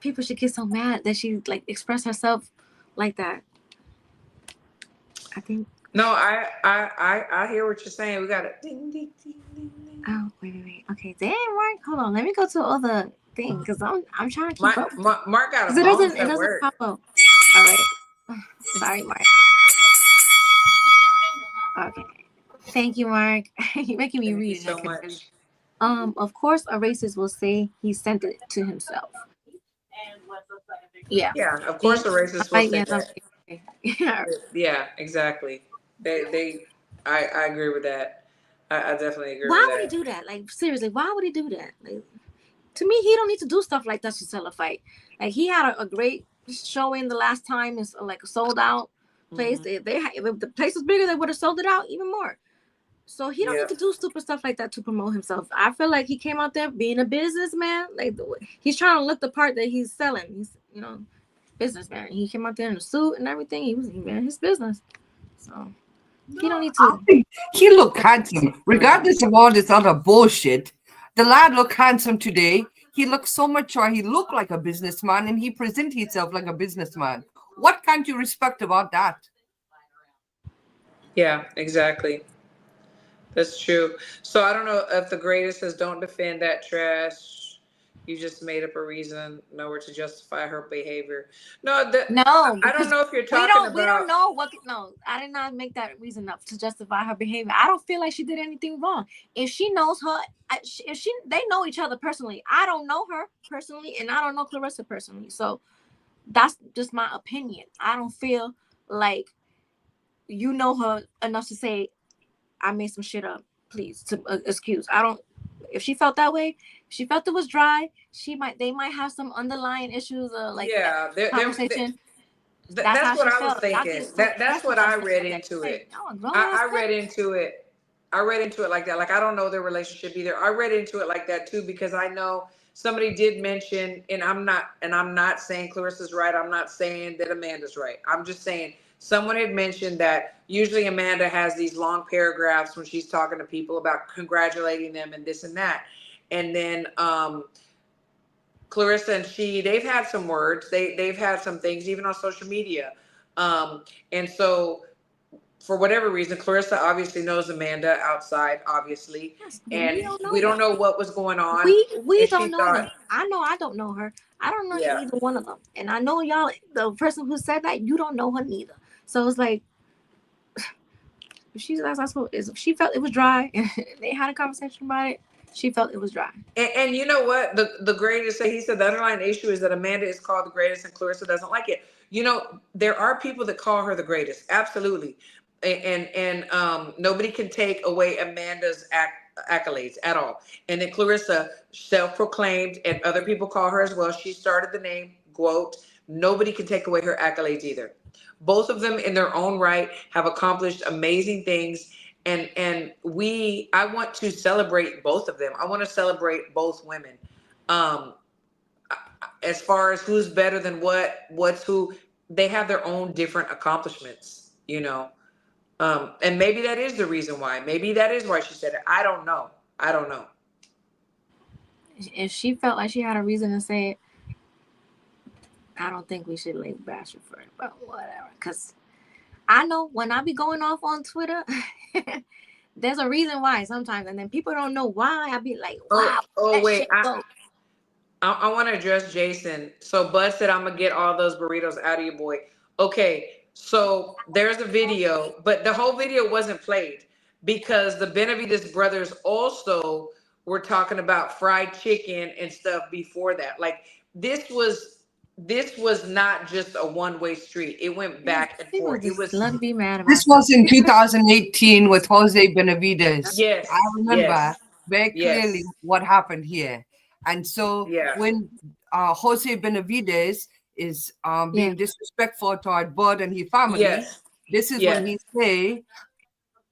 people should get so mad that she like express herself like that. I think. No, I hear what you're saying. We got a ding ding ding ding ding. Oh, wait. Okay, damn, Mark. Hold on. Let me go to other thing because I'm trying to keep up. Mark got a Because bonus it at doesn't work. pop up. All right. Sorry, Mark. Okay. Thank you, Mark. You're making me Thank you read it. so much. Of course, a racist will say he sent it to himself. Yeah. Yeah, of course, the racist will Right, say yeah, that. yeah. Yeah, exactly. I agree with that. I definitely agree with Why would he that. do that? Like, seriously, why would he do that? Like, to me, he don't need to do stuff like that to sell a fight. Like, he had a great showing the last time. It's like a sold out place. Mm-hmm. If the place was bigger, they would have sold it out even more. So he don't Yeah. need to do stupid stuff like that to promote himself. I feel like he came out there being a businessman. Like, he's trying to look the part that he's selling. He's, businessman. He came out there in a suit and everything. He ran his business. So he don't need I to. think he looked handsome, regardless of all this other bullshit. The lad looked handsome today. He looked so mature. He looked like a businessman, and he presented himself like a businessman. What can't you respect about that? Yeah, exactly. That's true. So I don't know if the greatest says don't defend that trash. You just made up a reason nowhere to justify her behavior. No, No, I don't because know if you're talking we don't about. know what. No, I did not make that reason up to justify her behavior. I don't feel like she did anything wrong. If she knows her, they know each other personally. I don't know her personally, and I don't know Clarissa personally. So that's just my opinion. I don't feel like you know her enough to say I made some shit up. Please, to excuse. I don't. If she felt that way, she felt it was dry. They might have some underlying issues, like that Yeah, conversation. That's how that's what she I was felt. Y'all thinking. get so That's pressed what about I stuff read like that. into Like, it. y'all a grown ass I man. read into it. I read into it like that. Like I don't know their relationship either. I read into it like that too because I know somebody did mention, and I'm not saying Clarissa's right. I'm not saying that Amanda's right. I'm just saying someone had mentioned that usually Amanda has these long paragraphs when she's talking to people about congratulating them and this and that. And then Clarissa and they've had some words. They've had some things even on social media. And so for whatever reason, Clarissa obviously knows Amanda outside, obviously, Yes, but we and don't know we don't them. know what was going on. We And she don't know them. thought, I know I don't know her. I don't know yeah, either one of them. And I know y'all, the person who said that, you don't know her neither. So it's like, if she felt it was dry and they had a conversation about it, she felt it was dry. and you know what? The greatest, he said the underlying issue is that Amanda is called the greatest and Clarissa doesn't like it. You know, there are people that call her the greatest, absolutely, and nobody can take away Amanda's accolades at all. And then Clarissa, self-proclaimed, and other people call her as well. She started the name Quote. Nobody can take away her accolades either. Both of them, in their own right, have accomplished amazing things. And I want to celebrate both of them. I want to celebrate both women. Um, as far as who's better than what's who, they have their own different accomplishments, you know. And maybe that is the reason why. Maybe that is why she said it. I don't know. I don't know. If she felt like she had a reason to say it, I don't think we should like bash her for it, but whatever. Because I know when I be going off on Twitter, there's a reason why sometimes, and then people don't know why. I be like, wow, Oh that wait, shit go. I want to address Jason. So Bud said, I'm gonna get all those burritos out of you, boy. Okay, so there's a video, but the whole video wasn't played because the Benavides brothers also were talking about fried chicken and stuff before that. Like this was not just a one-way street. It went back and People forth. It just was love to be mad about This stuff. was in 2018 with Jose Benavides. yes, I remember yes, very clearly yes, what happened here. And so yeah, when Jose Benavides is being disrespectful toward Bud and his family, yes, this is when yes, he say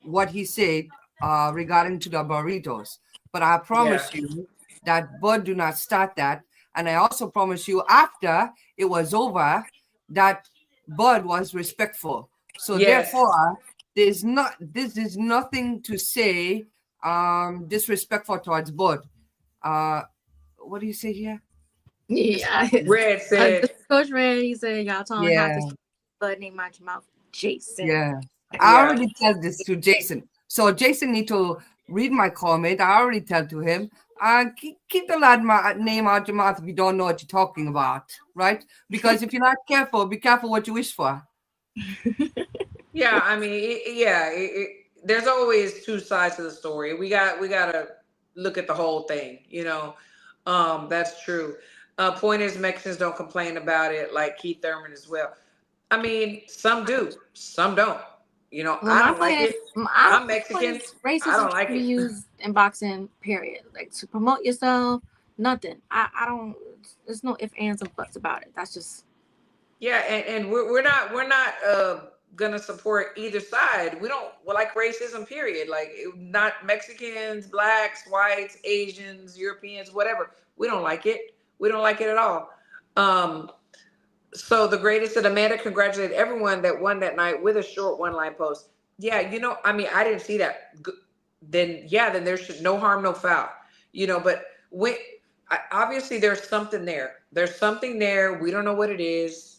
what he said regarding to the burritos. But I yeah, promise you that Bud do not start that. And I also promise you after it was over that Bud was respectful. So yes. therefore, this is nothing to say disrespectful towards Bud. What do you say here? Yeah. Red said, Coach Red, he said, y'all told me how Yeah, to bud name out your mouth. Jason. yeah. I yeah. already tell this to Jason. So Jason need to read my comment. I already tell to him, keep the lad name out your mouth if you don't know what you're talking about, right? Because if you're not careful, be careful what you wish for. Yeah, I mean, there's always two sides to the story. We gotta look at the whole thing, you know. That's true. Point is, Mexicans don't complain about it like Keith Thurman as well. I mean, some do, some don't. You know, Well, I my don't like point it. is, I'm my point Mexican. is I racism don't like should be it. used in boxing, period. Like to promote yourself, nothing. I don't. There's no ifs, ands, and buts about it. That's just. Yeah, and we're not gonna support either side. We don't like racism. Period. Like not Mexicans, blacks, whites, Asians, Europeans, whatever. We don't like it. We don't like it at all. So the greatest of Amanda congratulated everyone that won that night with a short one-line post. Yeah, you know, I mean, I didn't see that. Then there should no harm, no foul. You know, but when obviously there's something there. There's something there. We don't know what it is.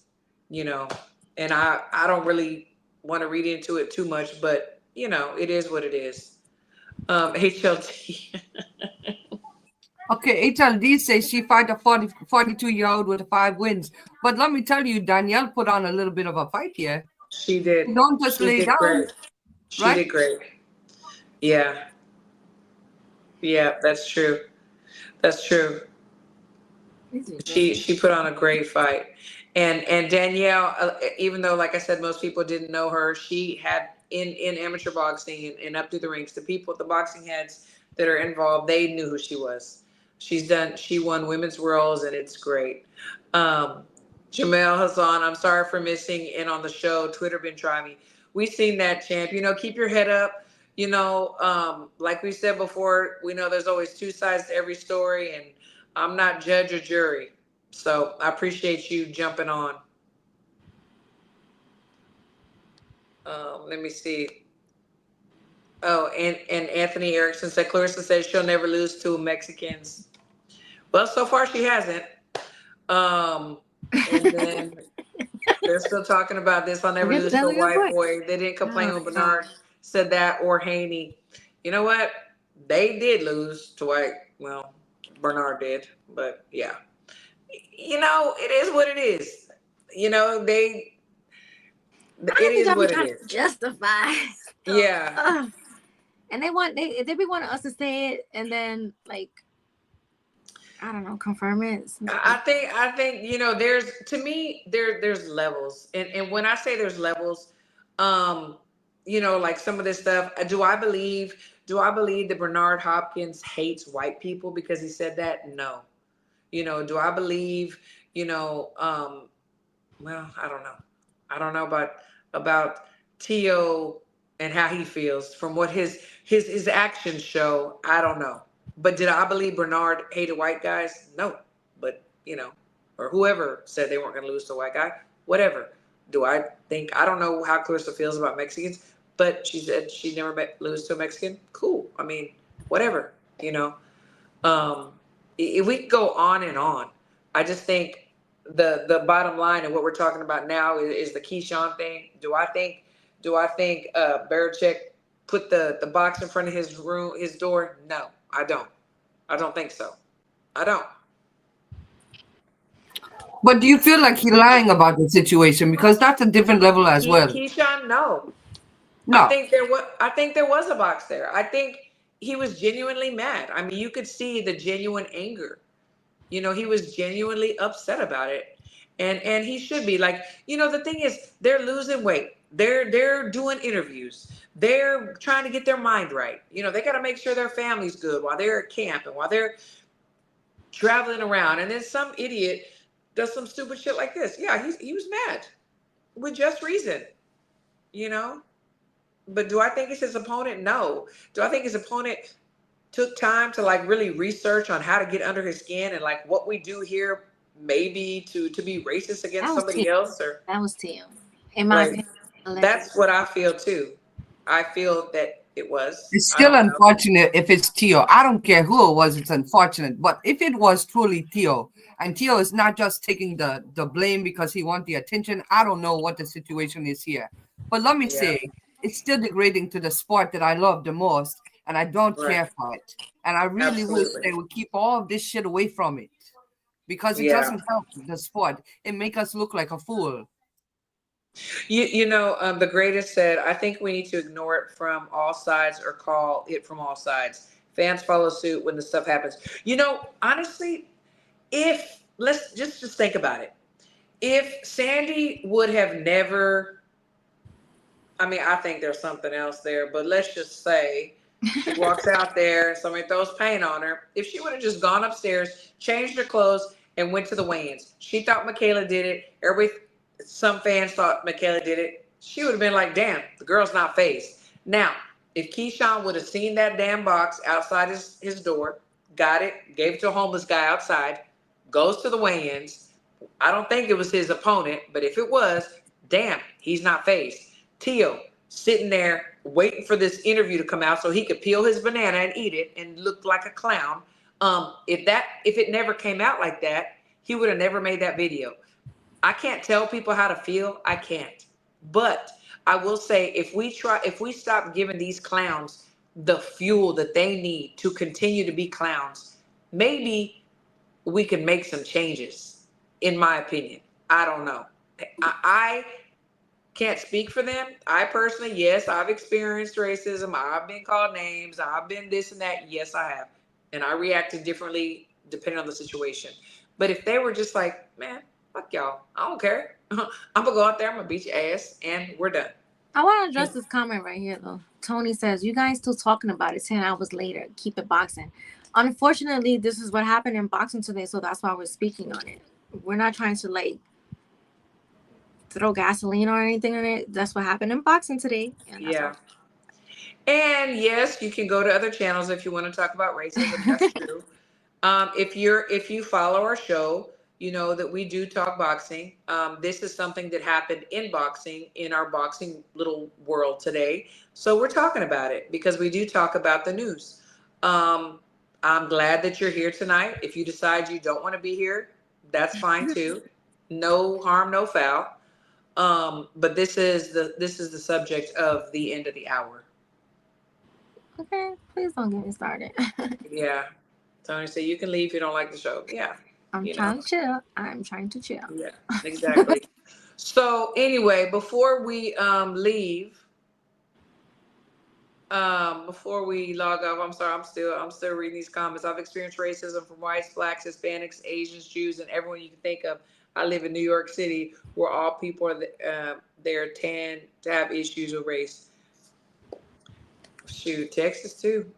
You know, and I don't really want to read into it too much, but you know, it is what it is. HLT. Okay, HLD says she fight a 42-year-old with 5 wins. But let me tell you, Danielle put on a little bit of a fight here. She did. Don't just She lay did down, great. She right? did great. Yeah. Yeah, that's true. That's true. She put on a great fight, and Danielle, even though like I said, most people didn't know her, she had in amateur boxing and up through the ranks, the people, the boxing heads that are involved, they knew who she was. She won women's worlds, and it's great. Jamel Hassan, I'm sorry for missing in on the show. Twitter been trying me. We seen that, champ. You know, keep your head up. You know, like we said before, we know there's always two sides to every story, and I'm not judge or jury. So I appreciate you jumping on. Let me see. Oh, and Anthony Erickson said, Clarissa says she'll never lose to Mexicans. Well, so far she hasn't. And then they're still talking about this. I'll never lose to a white boy. They didn't complain when Bernard said that, or Haney. You know what? They did lose to white. Well, Bernard did, but yeah. You know, it is what it is. You know, it is what it is. Justify. Yeah. And they be wanting us to say it, and then like, I don't know, confirm it. I think you know, there's levels, and when I say there's levels, you know, like some of this stuff. Do I believe that Bernard Hopkins hates white people because he said that? No. You know, do I believe, you know, well, I don't know. I don't know about Tio and how he feels from what his actions show. I don't know. But did I believe Bernard hated white guys? No. But, you know, or whoever said they weren't going to lose to a white guy, whatever. Do I think, I don't know how Clarissa feels about Mexicans, but she said she never lose to a Mexican. Cool. I mean, whatever, you know. If we go on and on, I just think the bottom line and what we're talking about now is the Keyshawn thing. Do I think Berinchy put the box in front of his door? No, I don't. I don't think so. I don't. But do you feel like he's lying about the situation? Because that's a different level as well. Keyshawn, no. No. I think there was a box there. I think he was genuinely mad. I mean, you could see the genuine anger. You know, he was genuinely upset about it. And he should be. Like, you know, the thing is, they're losing weight. They're doing interviews. They're trying to get their mind right. You know, they got to make sure their family's good while they're at camp and while they're traveling around. And then some idiot does some stupid shit like this. Yeah, he was mad with just reason, you know. But do I think it's his opponent? No. Do I think his opponent took time to like really research on how to get under his skin and like what we do here, maybe to be racist against somebody else? Or that was Tim. In my opinion, that's what I feel too. I feel that it was. It's still unfortunate if it's Tio. I don't care who it was, it's unfortunate. But if it was truly Tio, and Tio is not just taking the blame because he wants the attention, I don't know what the situation is here. But let me say, it's still degrading to the sport that I love the most. and I don't Right. care for it. And I really wish Absolutely. they would keep all of this shit away from it, because it Yeah. doesn't help the sport. It make us look like a fool. You know, the greatest said, I think we need to ignore it from all sides or call it from all sides. Fans follow suit when the stuff happens. You know, honestly, if let's just think about it. If Sandy would have never, I mean, I think there's something else there, but let's just say she walks out there and somebody throws paint on her. If she would have just gone upstairs, changed her clothes, and went to the weigh-ins, she thought Michaela did it. Some fans thought Michaela did it. She would have been like, damn, the girl's not phased. Now, if Keyshawn would have seen that damn box outside his door, got it, gave it to a homeless guy outside, goes to the weigh-ins, I don't think it was his opponent, but if it was, damn, he's not phased. Tio sitting there waiting for this interview to come out so he could peel his banana and eat it and look like a clown. If it never came out like that, he would have never made that video. I can't tell people how to feel. I can't. But I will say, if we stop giving these clowns the fuel that they need to continue to be clowns, maybe we can make some changes, in my opinion. I don't know. I can't speak for them. I personally, yes, I've experienced racism. I've been called names. I've been this and that. Yes, I have. And I reacted differently depending on the situation. But if they were just like, man, fuck y'all, I don't care. I'm going to go out there, I'm going to beat your ass, and we're done. I want to address this comment right here, though. Tony says, you guys still talking about it 10 hours later. Keep it boxing. Unfortunately, this is what happened in boxing today, so that's why we're speaking on it. We're not trying to, like, throw gasoline or anything on it. That's what happened in boxing today. And yeah. And yes, you can go to other channels if you want to talk about racism. That's true. If you follow our show, you know that we do talk boxing. This is something that happened in boxing, in our boxing little world today. So we're talking about it because we do talk about the news. I'm glad that you're here tonight. If you decide you don't want to be here, that's fine too. No harm, no foul. But this is the subject of the end of the hour. Okay, please don't get me started. Yeah. Tony said you can leave if you don't like the show. Yeah. I'm trying to chill. I'm trying to chill. Yeah, exactly. So anyway, before we leave, before we log off, I'm sorry, I'm still reading these comments. I've experienced racism from whites, blacks, Hispanics, Asians, Jews, and everyone you can think of. I live in New York City, where all people are there tend to have issues with race. Shoot, Texas too.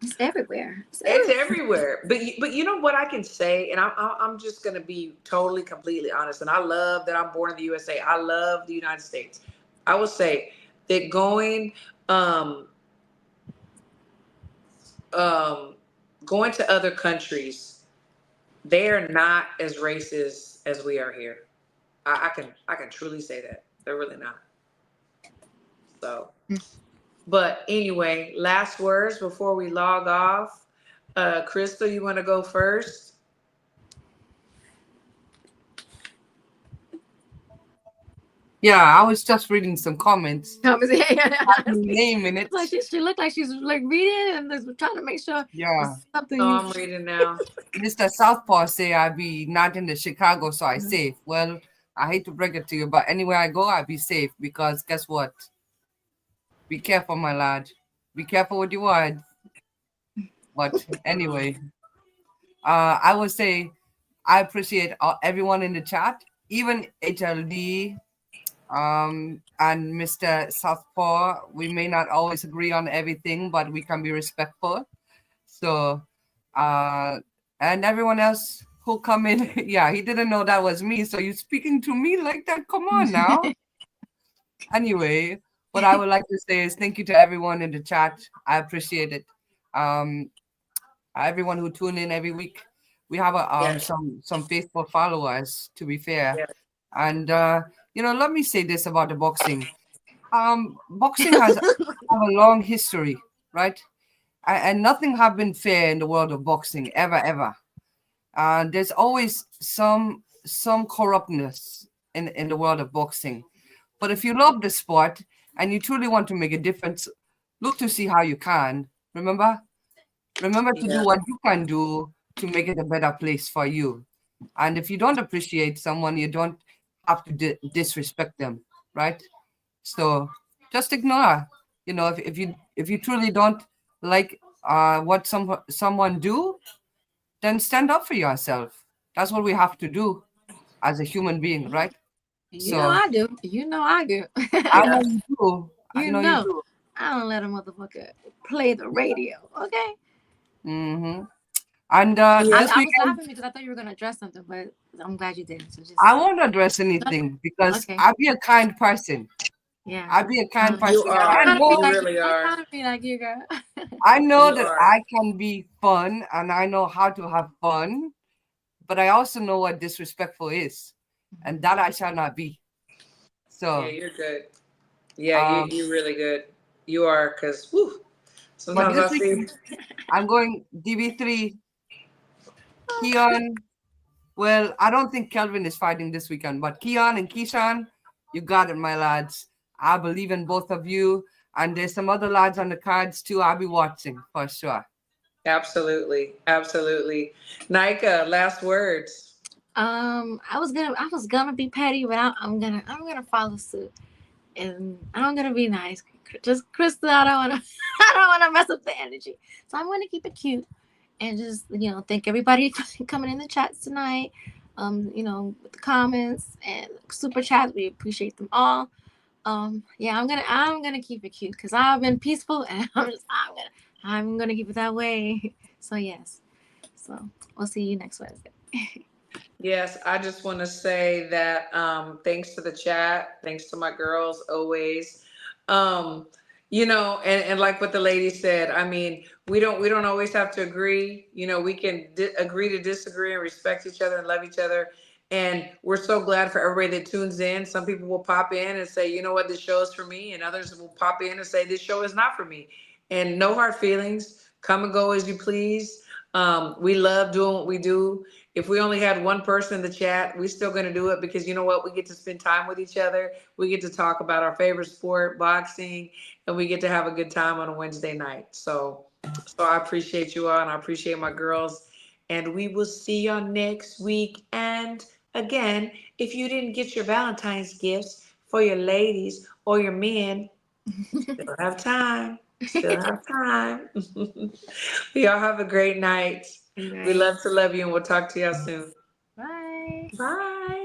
It's everywhere. It's everywhere. But you know what I can say, and I'm just gonna be totally, completely honest. And I love that I'm born in the USA. I love the United States. I will say that going to other countries, they are not as racist as we are here. I can truly say that. They're really not. So but anyway, last words before we log off. Crystal, you want to go first? Yeah, I was just reading some comments. Name in it. Like she looked like she's like reading and trying to make sure. Yeah. Something. So I'm reading now. Mr. Southpaw say I be not in the Chicago, so I safe. Well, I hate to break it to you, but anywhere I go, I be safe because guess what? Be careful, my lad. Be careful with your words. But anyway, I would say I appreciate everyone in the chat, even HLD and Mr. Southpaw. We may not always agree on everything, but we can be respectful. So, and everyone else who come in, yeah, he didn't know that was me. So you speaking to me like that? Come on now. Anyway, what I would like to say is thank you to everyone in the chat. I appreciate it. Everyone who tune in every week. We have some faithful followers, to be fair. Yeah. And let me say this about the boxing. Boxing has a long history, right? And nothing have been fair in the world of boxing ever. There's always some corruptness in the world of boxing. But if you love the sport and you truly want to make a difference, look to see how you can. Remember to do Yeah. what you can do to make it a better place for you. And if you don't appreciate someone, you don't have to disrespect them, right? So just ignore. If you truly don't like what someone do, then stand up for yourself. That's what we have to do as a human being, right? You know So I do. You know I do. I Yeah. know you do. I You know you know. do. I don't let a motherfucker play the radio. Okay. Mm-hmm. And Yeah. this I was weekend, laughing because I thought you were gonna address something, but I'm glad you didn't. So I just won't address anything because okay. I'll be a kind person. Yeah. I'll be a kind You person. And are. Trying to be You like really I'm are. trying to be like you, girl. I know You that are. I can be fun and I know how to have fun, but I also know what disrespectful is, and that I shall not be. Yeah, So, you're good. Yeah, um, you're really good. You are, because but sometimes this I see. weekend I'm going DB3, Keon. Well, I don't think Kelvin is fighting this weekend, but Keon and Keyshawn, you got it, my lads. I believe in both of you. And there's some other lads on the cards too. I'll be watching for sure. Absolutely. Absolutely. Nika, last words. I was gonna be petty, but I'm gonna follow suit, and I'm gonna be nice. Just Krista, I don't wanna I don't wanna mess up the energy, so I'm gonna keep it cute, and just thank everybody coming in the chats tonight. With the comments and super chats, we appreciate them all. Yeah, I'm gonna keep it cute because I've been peaceful, and I'm gonna keep it that way. So yes, so we'll see you next Wednesday. Yes, I just want to say that thanks to the chat, thanks to my girls always. Um, and like what the lady said, I mean, we don't always have to agree. We can agree to disagree and respect each other and love each other. And we're so glad for everybody that tunes in. Some people will pop in and say, you know what, this show is for me, and others will pop in and say this show is not for me. And no hard feelings. Come and go as you please. We love doing what we do. If we only had one person in the chat, we're still going to do it because you know what? We get to spend time with each other. We get to talk about our favorite sport, boxing, and we get to have a good time on a Wednesday night. So I appreciate you all, and I appreciate my girls. And we will see y'all next week. And again, if you didn't get your Valentine's gifts for your ladies or your men, still have time. Still have time. Y'all have a great night. We Right. love to love you, and we'll talk to y'all soon. Bye. Bye.